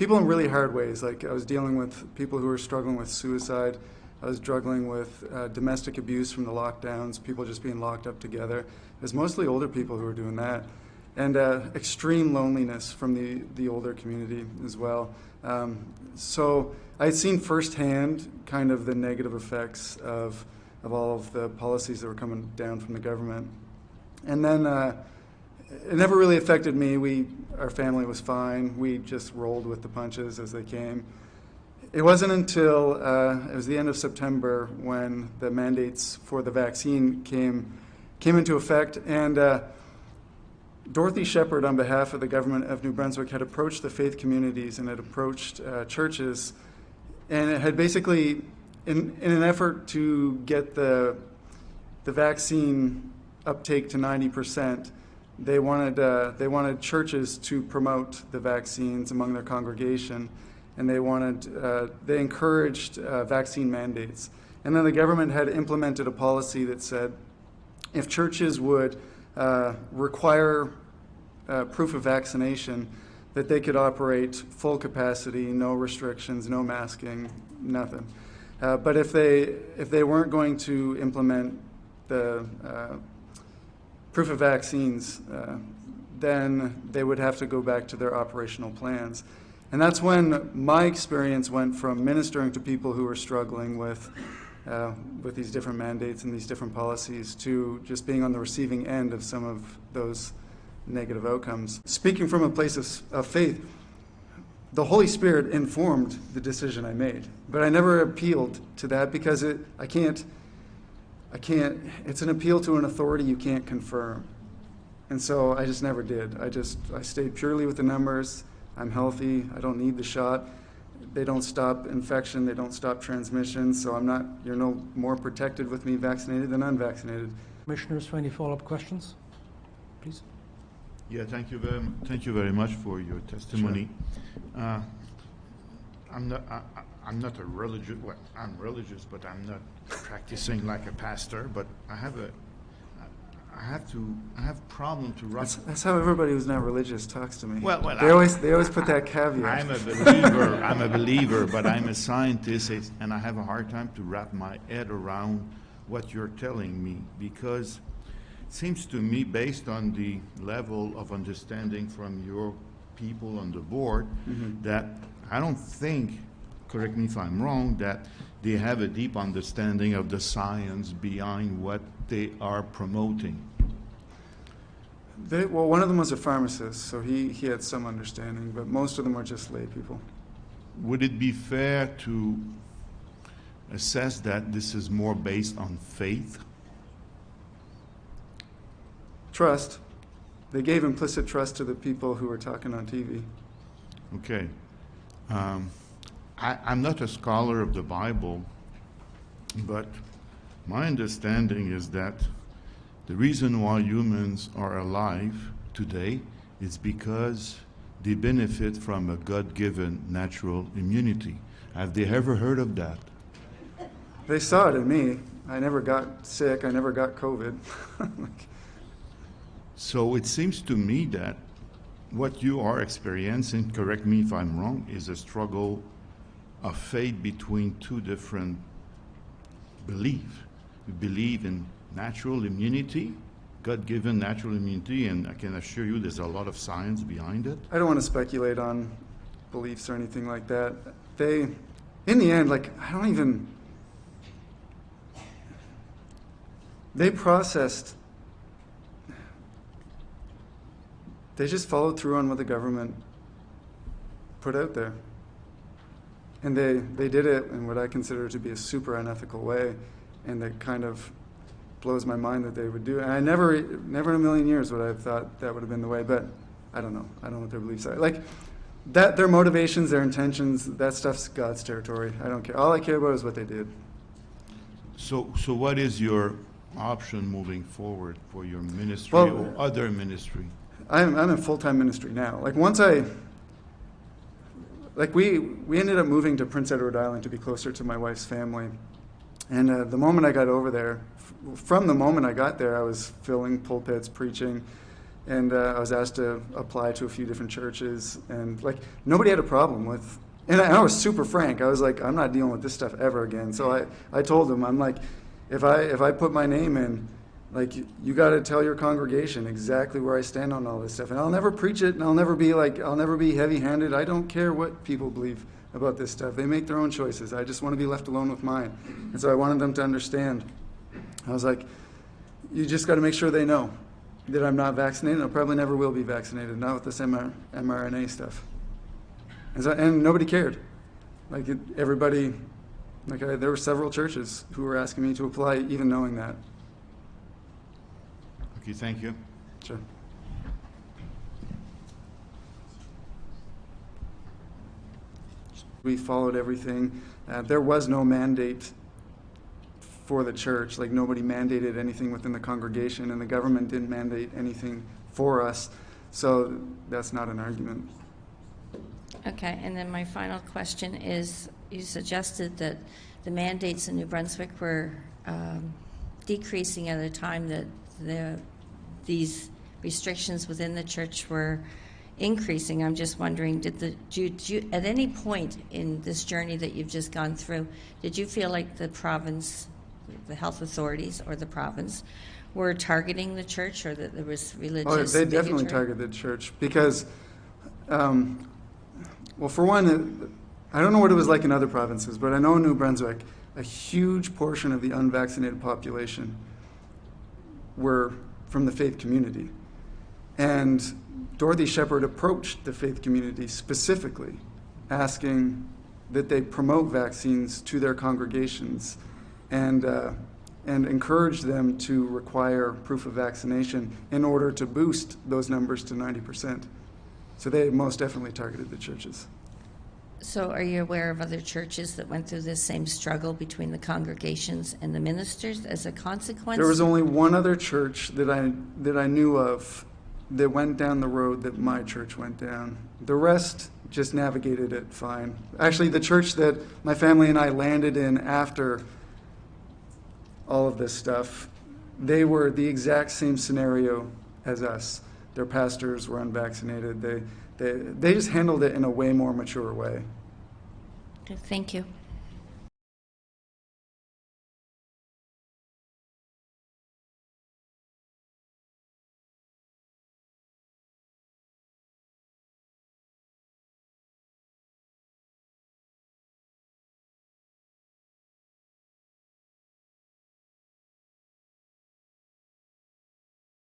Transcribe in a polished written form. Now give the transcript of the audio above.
people in really hard ways. Like I was dealing with people who were struggling with suicide. I was struggling with domestic abuse from the lockdowns, people just being locked up together. It was mostly older people who were doing that. And extreme loneliness from the older community as well. So I'd seen firsthand kind of the negative effects of all of the policies that were coming down from the government. And then it never really affected me. Our family was fine. We just rolled with the punches as they came. It wasn't until it was the end of September when the mandates for the vaccine came into effect, and Dorothy Shephard, on behalf of the government of New Brunswick, had approached the faith communities and had approached churches, and it had basically, in an effort to get the vaccine uptake to 90%, they wanted churches to promote the vaccines among their congregation. And they encouraged vaccine mandates. And then the government had implemented a policy that said if churches would require proof of vaccination, that they could operate full capacity, no restrictions, no masking, nothing. But if they weren't going to implement the proof of vaccines, then they would have to go back to their operational plans. And that's when my experience went from ministering to people who were struggling with these different mandates and these different policies to just being on the receiving end of some of those negative outcomes. Speaking from a place of faith, the Holy Spirit informed the decision I made, but I never appealed to that because I can't, it's an appeal to an authority you can't confirm. And so I just never did. I stayed purely with the numbers. I'm healthy, I don't need the shot. They don't stop infection, they don't stop transmission, so you're no more protected with me vaccinated than unvaccinated. Commissioners, for any follow-up questions, please. Yeah, thank you very much for your testimony. Sure. I'm not a religious, well, I'm religious, but I'm not practicing like a pastor, but I have problem to run. That's how everybody who's not religious talks to me. Well, they always put that caveat. I'm a believer, but I'm a scientist, and I have a hard time to wrap my head around what you're telling me, because it seems to me, based on the level of understanding from your people on the board, that I don't think, correct me if I'm wrong, that they have a deep understanding of the science behind what they are promoting. Well, one of them was a pharmacist, so he had some understanding, but most of them are just lay people. Would it be fair to assess that this is more based on faith? Trust. They gave implicit trust to the people who were talking on TV. Okay. I'm not a scholar of the Bible, but my understanding is that the reason why humans are alive today is because they benefit from a God-given natural immunity. Have they ever heard of that? They saw it in me. I never got sick. I never got COVID. So it seems to me that what you are experiencing, correct me if I'm wrong, is a struggle of faith between two different beliefs. You believe in natural immunity, God-given natural immunity, and I can assure you there's a lot of science behind it. I don't want to speculate on beliefs or anything like that. In the end, they just followed through on what the government put out there. And they did it in what I consider to be a super unethical way, and that kind of blows my mind that they would do it. And I never in a million years would I have thought that would have been the way, but I don't know. I don't know what their beliefs are. Like, that, their motivations, their intentions, that stuff's God's territory. I don't care. All I care about is what they did. So what is your option moving forward for your ministry or other ministry? I'm in full-time ministry now. Like, we ended up moving to Prince Edward Island to be closer to my wife's family. And the moment I got over there, from the moment I got there, I was filling pulpits, preaching, And I was asked to apply to a few different churches, and like nobody had a problem with. And I was super frank. I was like, I'm not dealing with this stuff ever again. So I told them, I'm like, if I put my name in, like, you got to tell your congregation exactly where I stand on all this stuff. And I'll never preach it, and I'll never be heavy-handed. I don't care what people believe about this stuff. They make their own choices. I just want to be left alone with mine. And so I wanted them to understand. I was like, you just got to make sure they know that I'm not vaccinated. I probably never will be vaccinated, not with this mRNA stuff. And nobody cared. Like everybody, there were several churches who were asking me to apply, even knowing that. Okay, thank you. Sure. We followed everything. There was no mandate for the church. Like nobody mandated anything within the congregation, and the government didn't mandate anything for us. So that's not an argument. Okay, and then my final question is, you suggested that the mandates in New Brunswick were decreasing at a time that these restrictions within the church were increasing. I'm just wondering, did you at any point in this journey that you've just gone through, did you feel like the province, the health authorities or the province, were targeting the church, or that there was religious Oh, they definitely bigotry? targeted the church because, well, for one, I don't know what it was like in other provinces, but I know in New Brunswick, a huge portion of the unvaccinated population were from the faith community. And Dorothy Shephard approached the faith community specifically, asking that they promote vaccines to their congregations and encourage them to require proof of vaccination in order to boost those numbers to 90%. So they most definitely targeted the churches. So are you aware of other churches that went through this same struggle between the congregations and the ministers as a consequence? There was only one other church that I knew of that went down the road that my church went down. The rest just navigated it fine. Actually, the church that my family and I landed in after all of this stuff, they were the exact same scenario as us. Their pastors were unvaccinated. They just handled it in a way more mature way. Okay, thank you.